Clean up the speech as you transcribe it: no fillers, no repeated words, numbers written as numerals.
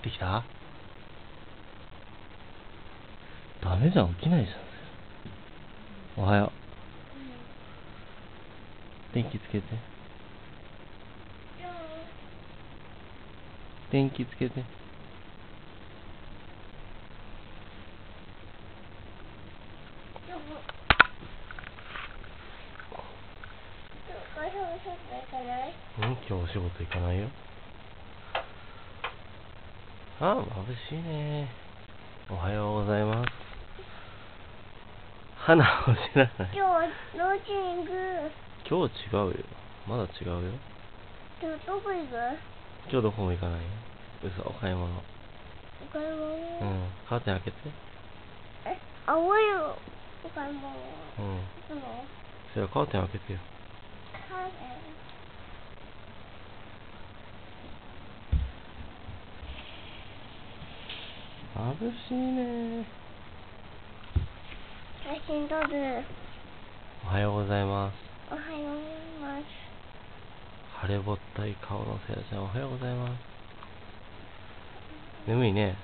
できた？ダメじゃん、起きないじゃん。おはよう。電気つけて。電気つけて。今日お仕事行かないよ。ああ、眩しいね。おはようございます。花を知らない。今日は幼稚園行く。今日違うよ。まだ違うよ。今日どこ行く？今日どこも行かないよ。嘘、お買い物。お買い物？うん、カーテン開けて。青いお買い物。うん。いつも？それカーテン開けてよ。カーテン。眩しいね。写真撮る。おはようございます。おはようございます。晴れぼったい顔のせやちゃん、おはようございます。眠いね。